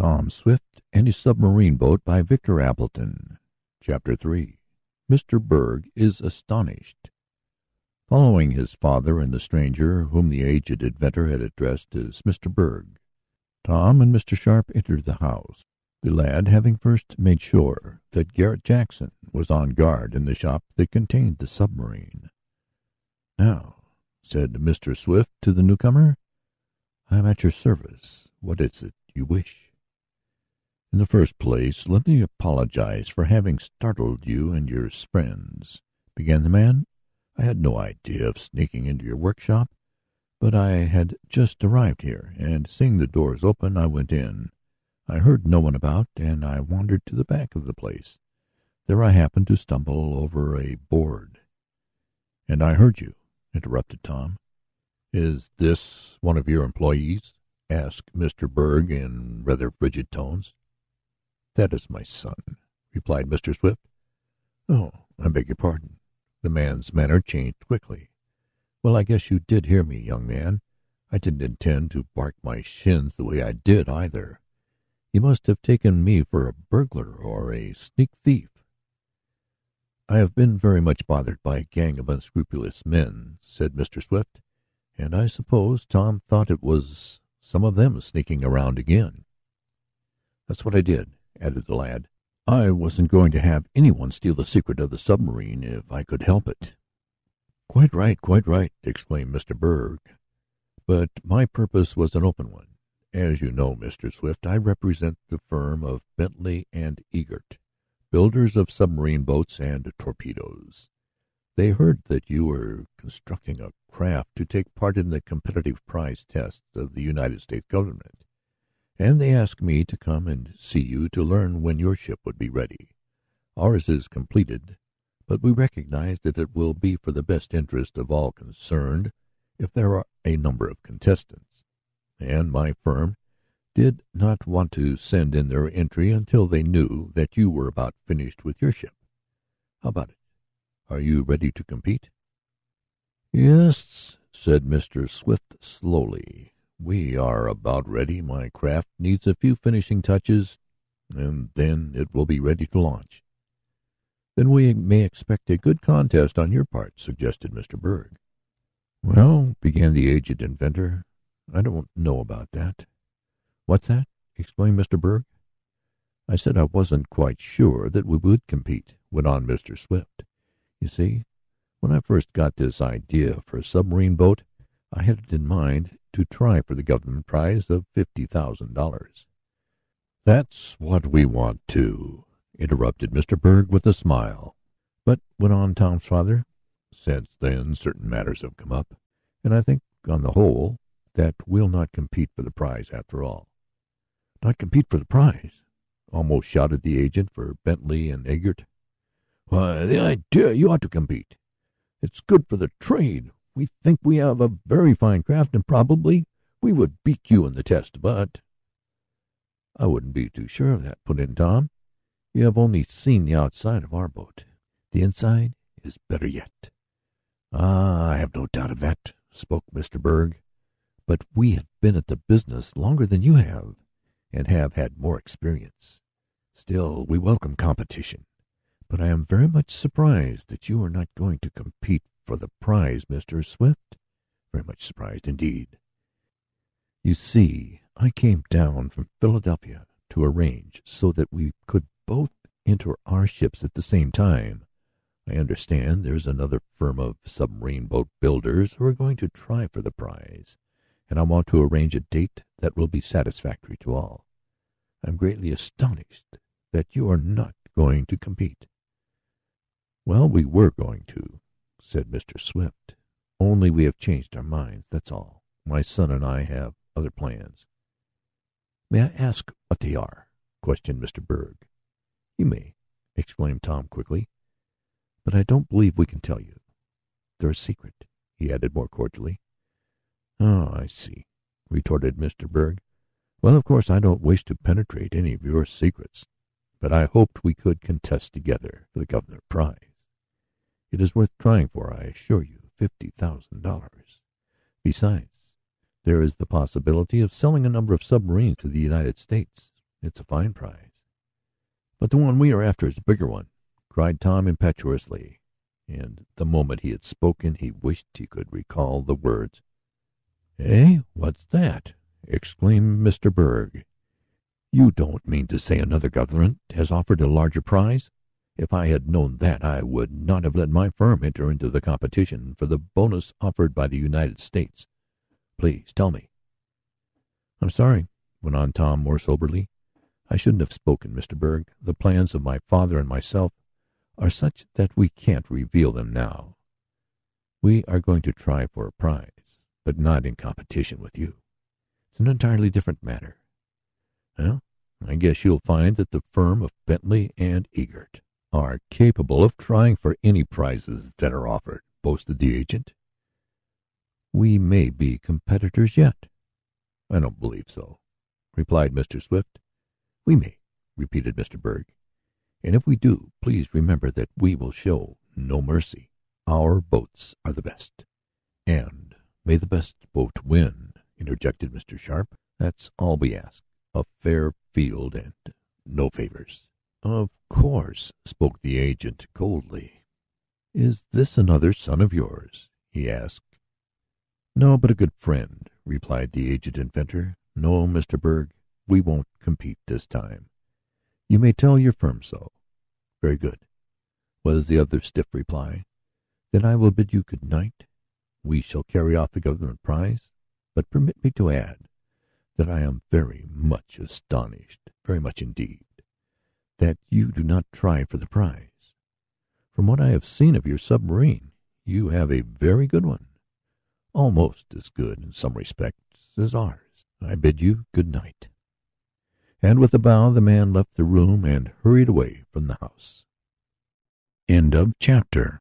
Tom Swift and His Submarine Boat by Victor Appleton. Chapter 3. Mr. Berg is Astonished. Following his father and the stranger, whom the aged inventor had addressed as Mr. Berg, Tom and Mr. Sharp entered the house, the lad having first made sure that Garret Jackson was on guard in the shop that contained the submarine. "Now," said Mr. Swift to the newcomer, "I am at your service. What is it you wish?" "In the first place, let me apologize for having startled you and your friends," began the man. "I had no idea of sneaking into your workshop, but I had just arrived here, and seeing the doors open, I went in. I heard no one about, and I wandered to the back of the place. There I happened to stumble over a board." "And I heard you," interrupted Tom. "Is this one of your employees?" asked Mr. Berg in rather frigid tones. "That is my son," replied Mr. Swift. "Oh, I beg your pardon." The man's manner changed quickly. "Well, I guess you did hear me, young man. I didn't intend to bark my shins the way I did, either. You must have taken me for a burglar or a sneak thief." "I have been very much bothered by a gang of unscrupulous men," said Mr. Swift, "and I suppose Tom thought it was some of them sneaking around again." "That's what I did," added the lad. "I wasn't going to have anyone steal the secret of the submarine if I could help it." Quite right," exclaimed Mr. Berg. "But my purpose was an open one. As you know, Mr. Swift, I represent the firm of Bentley and Eagert, builders of submarine boats and torpedoes. They heard that you were constructing a craft to take part in the competitive prize tests of the United States government, and they asked me to come and see you to learn when your ship would be ready. Ours is completed, but we recognize that it will be for the best interest of all concerned if there are a number of contestants, and my firm did not want to send in their entry until they knew that you were about finished with your ship. How about it? Are you ready to compete?" "Yes," said Mr. Swift slowly. "We are about ready. My craft needs a few finishing touches, and then it will be ready to launch." "Then we may expect a good contest on your part," suggested Mr. Berg. "Well," began the aged inventor, "I don't know about that." "What's that?" exclaimed Mr. Berg. "I said I wasn't quite sure that we would compete," went on Mr. Swift. "You see, when I first got this idea for a submarine boat, I had it in mind to try for the government prize of $50,000. "That's what we want, too," interrupted Mr. Berg with a smile. "But," went on Tom's father, "since then certain matters have come up, and I think, on the whole, that we'll not compete for the prize after all." "Not compete for the prize?" almost shouted the agent for Bentley and Eagert. "Why, the idea! You ought to compete. It's good for the trade. We think we have a very fine craft, and probably we would beat you in the test, but—" "I wouldn't be too sure of that," put in Tom. "You have only seen the outside of our boat. The inside is better yet." "Ah, I have no doubt of that," spoke Mr. Berg. "But we have been at the business longer than you have, and have had more experience. Still, we welcome competition. But I am very much surprised that you are not going to compete for the prize, Mr. Swift. Very much surprised indeed. You see, I came down from Philadelphia to arrange so that we could both enter our ships at the same time. I understand there's another firm of submarine boat builders who are going to try for the prize, and I want to arrange a date that will be satisfactory to all. I'm greatly astonished that you are not going to compete." "Well, we were going to," said Mr. Swift. "Only we have changed our minds, that's all. My son and I have other plans." "May I ask what they are?" questioned Mr. Berg. "You may," exclaimed Tom quickly, "but I don't believe we can tell you. They're a secret," he added more cordially. "Oh, I see," retorted Mr. Berg. "Well, of course I don't wish to penetrate any of your secrets, but I hoped we could contest together for the government prize. It is worth trying for, I assure you. $50,000. Besides, there is the possibility of selling a number of submarines to the United States. It's a fine prize." "But the one we are after is a bigger one," cried Tom impetuously, and the moment he had spoken he wished he could recall the words. "Eh? What's that?" exclaimed Mr. Berg. "You don't mean to say another government has offered a larger prize? If I had known that I would not have let my firm enter into the competition for the bonus offered by the United States. Please tell me." "I'm sorry," went on Tom more soberly. "I shouldn't have spoken, Mr. Berg. The plans of my father and myself are such that we can't reveal them now. We are going to try for a prize, but not in competition with you. It's an entirely different matter." "Well, I guess you'll find that the firm of Bentley and Eagert are capable of trying for any prizes that are offered," boasted the agent. "We may be competitors yet." "I don't believe so," replied Mr. Swift. "We may," repeated Mr. Berg. "And if we do, please remember that we will show no mercy. Our boats are the best." "And may the best boat win," interjected Mr. Sharp. "That's all we ask. A fair field and no favors." "Of course," spoke the agent coldly. "Is this another son of yours?" he asked. "No, but a good friend," replied the aged inventor. "No, Mr. Berg, we won't compete this time. You may tell your firm so." "Very good," was the other's stiff reply. "Then I will bid you good night. We shall carry off the government prize, but permit me to add that I am very much astonished, very much indeed, that you do not try for the prize. From what I have seen of your submarine, you have a very good one, almost as good in some respects as ours. I bid you good night." And with a bow the man left the room and hurried away from the house. End of chapter.